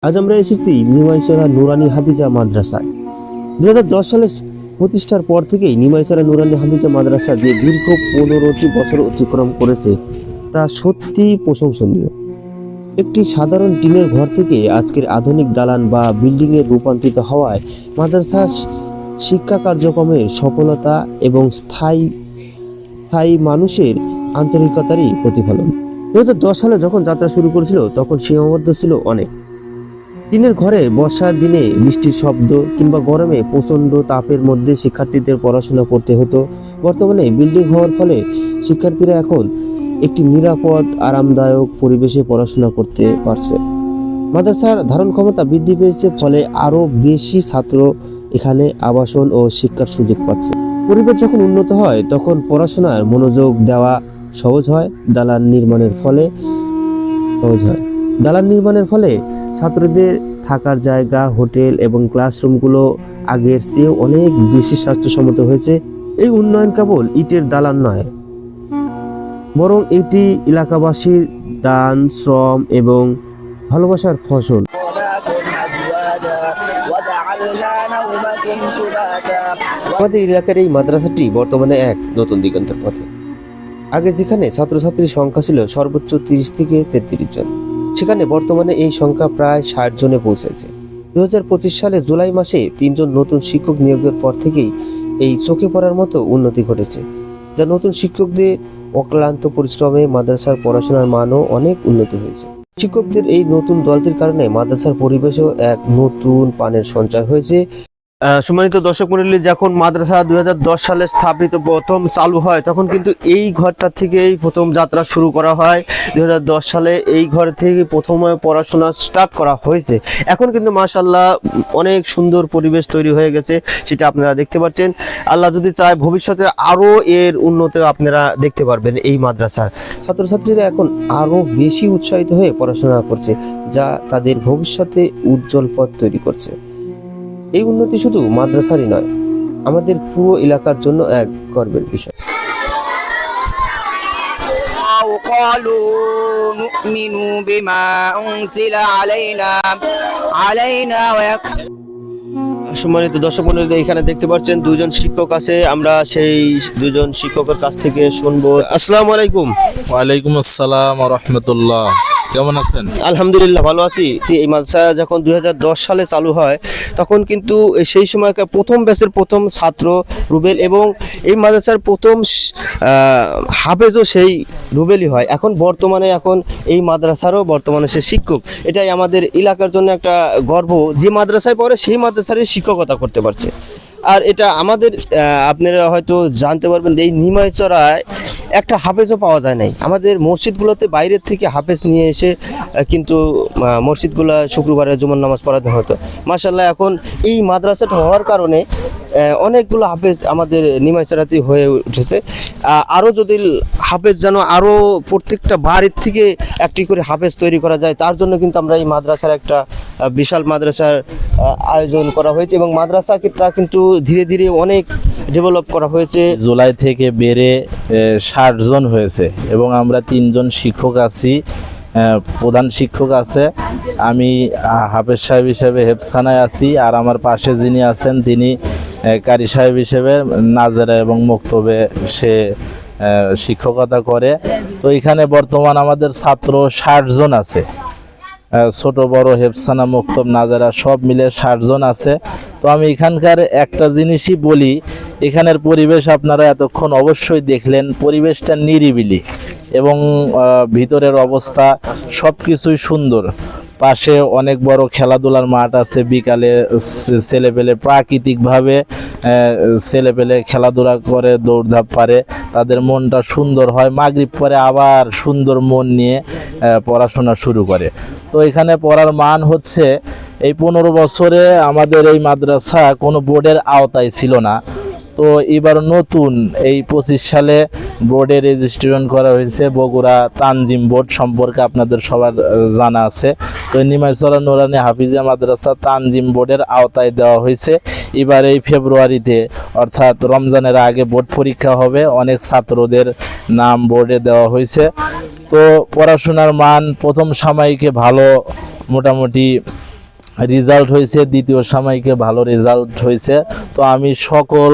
আজ আমরা এসেছি নিমাইছড়া নুরানি হাফিজা মাদ্রাসায়। 2010 সালে প্রতিষ্ঠার পর থেকেই নিমাইছড়া নুরানি হাফিজা মাদ্রাসা যে দীর্ঘ 15টি বছর অতিক্রম করেছে তা সত্যি প্রশংসনীয়। একটি সাধারণ টিনের ঘর থেকে আজকের আধুনিক দালান বা বিল্ডিংয়ে রূপান্তরিত হওয়ায় মাদ্রাসা শিক্ষা কার্যক্রমের সফলতা এবং স্থায়ী মানুষের আন্তরিকতারই প্রতিফলন। 2010 সালে যখন যাত্রা শুরু করেছিল তখন সীমাবদ্ধ ছিল অনেক। টিনের ঘরে বর্ষার দিনে বৃষ্টির শব্দ কিংবা গরমে প্রচণ্ড তাপের মধ্যে শিক্ষার্থীদের পড়াশোনা করতে হতো। বর্তমানে বিল্ডিং হওয়ার ফলে শিক্ষার্থীরা এখন একটি নিরাপদ আরামদায়ক পরিবেশে পড়াশোনা করতে পারছে। মাদ্রাসার ধারণ ক্ষমতা বৃদ্ধি পেয়েছে, ফলে আরও বেশি ছাত্র এখানে আবাসন ও শিক্ষার সুযোগ পাচ্ছে। পরিবেশ যখন উন্নত হয় তখন পড়াশোনার মনোযোগ দেওয়া সহজ হয়। দালান নির্মাণের ফলে ছাত্রদের থাকার জায়গা, হোটেল এবং ক্লাসরুমগুলো আগের চেয়ে অনেক বেশি স্বাস্থ্যসম্মত হয়েছে। এই উন্নয়ন কেবল ইটের দালান নয়, বরং এটি এলাকাবাসীর দান, শ্রম এবং ভালোবাসার ফসল। আমাদের এলাকার এই মাদ্রাসাটি বর্তমানে এক নতুন দিগন্তের পথে। আগে যেখানে ছাত্রছাত্রীর সংখ্যা ছিল সর্বোচ্চ 30 থেকে 33 জন, সেখানে বর্তমানে এই সংখ্যা প্রায় 60 জনে পৌঁছেছে। 2025 সালে জুলাই মাসে 3 জন নতুন শিক্ষক নিয়োগের পর থেকেই এই চোখে পড়ার মতো উন্নতি ঘটেছে, যা নতুন শিক্ষকদের অক্লান্ত পরিশ্রমে মাদ্রাসার পড়াশোনার মানও অনেক উন্নতি হয়েছে। শিক্ষকদের এই নতুন দলটির কারণে মাদ্রাসার পরিবেশেও এক নতুন পানের সঞ্চয় হয়েছে। সম্মানিত দর্শক মণ্ডলী, যখন মাদ্রাসা 2010 সালে স্থাপিত প্রথম চালু হয় তখন কিন্তু এই ঘরটা থেকেই প্রথম যাত্রা শুরু করা হয়। 2010 সালে এই ঘর থেকে প্রথমে পড়াশোনা স্টার্ট করা হয়েছে। এখন কিন্তু মাশাআল্লাহ অনেক সুন্দর পরিবেশ তৈরি হয়ে গেছে, সেটা আপনারা দেখতে পাচ্ছেন। আল্লাহ যদি চায় ভবিষ্যতে আরও এর উন্নতি আপনারা দেখতে পারবেন। এই মাদ্রাসার ছাত্রছাত্রীরা এখন আরও বেশি উৎসাহিত হয়ে পড়াশোনা করছে, যা তাদের ভবিষ্যতে উজ্জ্বল পথ তৈরি করছে। এই উন্নতি শুধু মাদ্রাসারই নয়, আমাদের পুরো এলাকার জন্য এক গর্বের বিষয়। সম্মানিত দর্শক মণ্ডলী, এখানে দেখতে পাচ্ছেন দুজন শিক্ষক আছে। আমরা সেই দুজন শিক্ষকের কাছ থেকে শুনবো। আসসালামু আলাইকুম। ওয়ালাইকুম আসসালাম ওয়া রাহমাতুল্লাহ। কেমন আছেন? আলহামদুলিল্লাহ, ভালো আছি। এই মাদ্রাসা যখন 2010 সালে চালু হয় তখন কিন্তু সেই সময়কার প্রথম ব্যাচের প্রথম ছাত্র রুবেল, এবং এই মাদ্রাসার প্রথম হাফেজও সেই রুবেলই হয়। এখন এই মাদ্রাসারও বর্তমানে সে শিক্ষক। এটাই আমাদের এলাকার জন্য একটা গর্ব, যে মাদ্রাসায় পড়ে সেই মাদ্রাসারই শিক্ষকতা করতে পারছে। আর এটা আমাদের আপনারা হয়তো জানতে পারবেন, এই নিমাইছড়ায় একটা হাফেজও পাওয়া যায় নাই। আমাদের মসজিদগুলোতে বাইরের থেকে হাফেজ নিয়ে এসে কিন্তু মসজিদগুলো শুক্রবারে জুমার নামাজ পড়াতে হতো। মাশাআল্লাহ, এখন এই মাদ্রাসাটা হওয়ার কারণে অনেকগুলো হাফেজ আমাদের নিমাইছড়াতে হয়ে উঠেছে। আরও যদি হাফেজ যেন আরও প্রত্যেকটা বাড়ির থেকে একটি করে হাফেজ তৈরি করা যায়, তার জন্য কিন্তু আমরা এই মাদ্রাসার একটা বিশাল মাদ্রাসার আয়োজন করা হয়েছে, এবং মাদ্রাসাটা কিন্তু ধীরে ধীরে অনেক ডেভেলপ করা হয়েছে। জুলাই থেকে বেড়ে 60 জন হয়েছে, এবং আমরা 3 জন শিক্ষক আছি, প্রধান শিক্ষক আছে, আমি হাফেজ সাহেব হিসেবে হেফখানায় আছি, আর আমার পাশে যিনি আছেন তিনি কারি সাহেব হিসেবে নাজেরা এবং মক্তবে সে শিক্ষকতা করে। তো এখানে বর্তমান আমাদের ছাত্র 60 জন আছে, ছোট বড় হেফখানা মক্তব নাজারা সব মিলে 60 জন আছে। তো আমি এখানকার একটা জিনিসই বলি, এখানের পরিবেশ আপনারা এতক্ষণ অবশ্যই দেখলেন, পরিবেশটা নিরিবিলি এবং ভিতরের অবস্থা সব কিছুই সুন্দর। পাশে অনেক বড় খেলাধুলার মাঠ আছে, বিকালে ছেলেপেলে প্রাকৃতিকভাবে ছেলেপেলে খেলাধুলা করে, দৌড়ধাপ পারে, তাদের মনটা সুন্দর হয়। মাগরিব পরে আবার সুন্দর মন নিয়ে পড়াশোনা শুরু করে। তো এখানে পড়ার মান হচ্ছে, এই 15 বছরে আমাদের এই মাদ্রাসা কোনো বোর্ডের আওতায় ছিল না। তো এবার নতুন এই 25 সালে বোর্ডে রেজিস্ট্রেশন করা হয়েছে। বগুড়া তানজিম বোর্ড সম্পর্কে আপনাদের সবার জানা আছে। তো নিমাইছড়া নুরানি হাফিজা মাদ্রাসা তানজিম বোর্ডের আওতায় দেওয়া হয়েছে। এবার এই ফেব্রুয়ারিতে অর্থাৎ রমজানের আগে বোর্ড পরীক্ষা হবে, অনেক ছাত্রদের নাম বোর্ডে দেওয়া হয়েছে। তো পড়াশোনার মান প্রথম সাময়িকে ভালো, মোটামুটি রেজাল্ট হয়েছে, দ্বিতীয় সাময়িকে ভালো রেজাল্ট হয়েছে। তো আমি সকল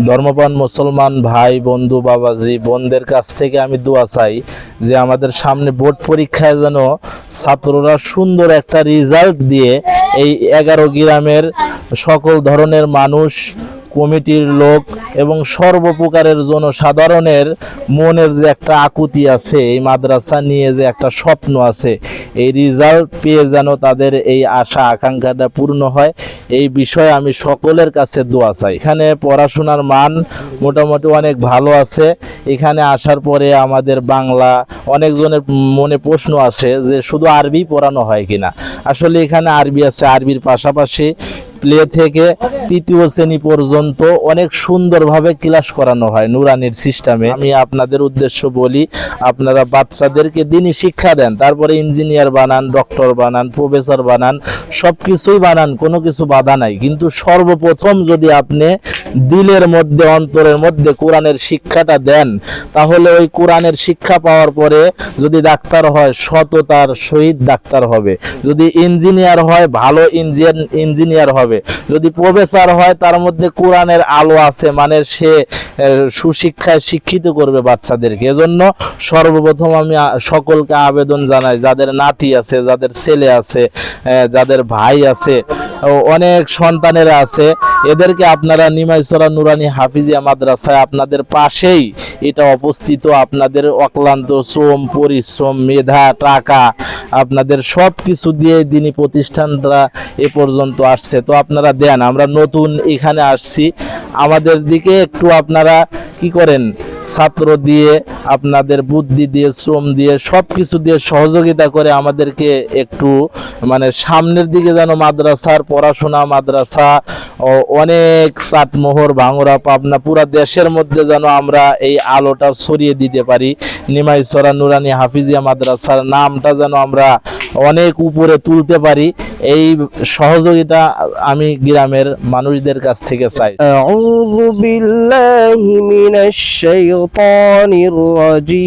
ধর্মপ্রাণ মুসলমান ভাই বন্ধু বাবাজি বোনদের কাছ থেকে আমি দোয়া চাই যে আমাদের সামনে বোর্ড পরীক্ষায় যেন ছাত্ররা সুন্দর একটা রেজাল্ট দিয়ে এই 11 গ্রামের সকল ধরনের মানুষ, কমিটির লোক এবং সর্বপ্রকারের জনসাধারণের মনের যে একটা আকুতি আছে, এই মাদ্রাসা নিয়ে যে একটা স্বপ্ন আছে, এই রেজাল্ট পেয়ে যেন তাদের এই আশা আকাঙ্ক্ষাটা পূর্ণ হয়, এই বিষয়ে আমি সকলের কাছে দোয়া চাই। এখানে পড়াশোনার মান মোটামুটি অনেক ভালো আছে। এখানে আসার পরে আমাদের বাংলা, অনেকজনের মনে প্রশ্ন আসে যে শুধু আরবি পড়ানো হয় কিনা। আসলে এখানে আরবি আছে, আরবির পাশাপাশি প্লে থেকে 3য় শ্রেণী পর্যন্ত অনেক সুন্দরভাবে ক্লাস করানো হয় নুরানির সিস্টেমে। আমি আপনাদের উদ্দেশ্য বলি, আপনারা বাচ্চাদেরকে দিনই শিক্ষা দেন, তারপরে ইঞ্জিনিয়ার বানান, ডক্টর বানান, প্রফেসর বানান, সব কিছুই বানান, কোনো কিছু বাধা নাই। কিন্তু সর্বপ্রথম যদি আপনি দিলের মধ্যে, অন্তরের মধ্যে কোরআনের শিক্ষাটা দেন, তাহলে ওই কোরআনের শিক্ষা পাওয়ার পরে যদি ডাক্তার হয় সততার সহিত ডাক্তার হবে, যদি ইঞ্জিনিয়ার হয় ভালো ইঞ্জিনিয়ার হবে, যদি প্রফেসর হয় তার মধ্যে কোরআনের আলো আছে, মানে সে সুশিক্ষায় শিক্ষিত করবে বাচ্চাদেরকে। এজন্য সর্বপ্রথম আমি সকলকে আবেদন জানাই, যাদের নাতি আছে, যাদের ছেলে আছে, যাদের ভাই আছে, অনেক সন্তানেরা আছে, এদেরকে আপনারা নিমাইছড়া নুরানি হাফিজিয়া মাদ্রাসায় আপনাদের পাশেই এটা অবস্থিত। আপনাদের অক্লান্ত শ্রম, পরিশ্রম, মেধা, টাকা, আপনাদের সব কিছু দিয়ে দিনী প্রতিষ্ঠানটা এ পর্যন্ত আসছে। তো আপনারা দেন, আমরা নতুন এখানে আসছি, আমাদের দিকে একটু আপনারা কি করেন, ছাত্র দিয়ে, আপনাদের বুদ্ধি দিয়ে, শ্রম দিয়ে, সব কিছু দিয়ে সহযোগিতা করে আমাদেরকে একটু মানে সামনের দিকে যেন মাদ্রাসার পড়াশোনা, মাদ্রাসা অনেক চাটমোহর, ভাঙড়া, পাবনা, পুরা দেশের মধ্যে যেন আমরা এই আলোটা ছড়িয়ে দিতে পারি। নিমাইছড়া নুরানি হাফিজিয়া মাদ্রাসার নামটা যেন আমরা অনেক উপরে তুলতে পারি, এই সহযোগিতা আমি গ্রামের মানুষদের কাছ থেকে চাই। আউযু বিল্লাহি মিনাশ শাইতানির রাজীম।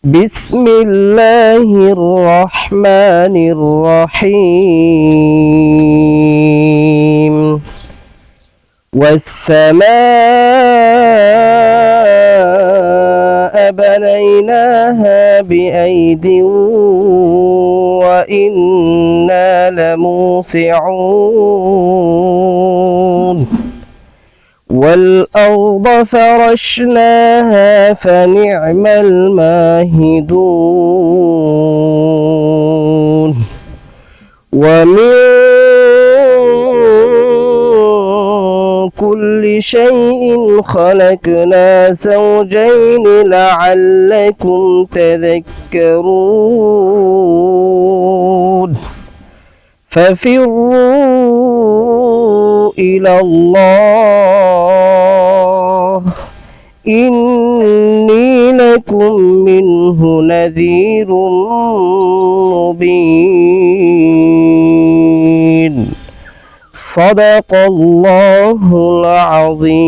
বিসমিল্লাহির রহমানির রহিম। والسماء بنيناها بأيد وإنا لموسعون والأرض فرشناها فنعم الماهدون ومن كل شيء خلقنا زوجين لعلكم تذكرون ففروا إلى الله إني لكم منه نذير مبين صدق الله العظيم.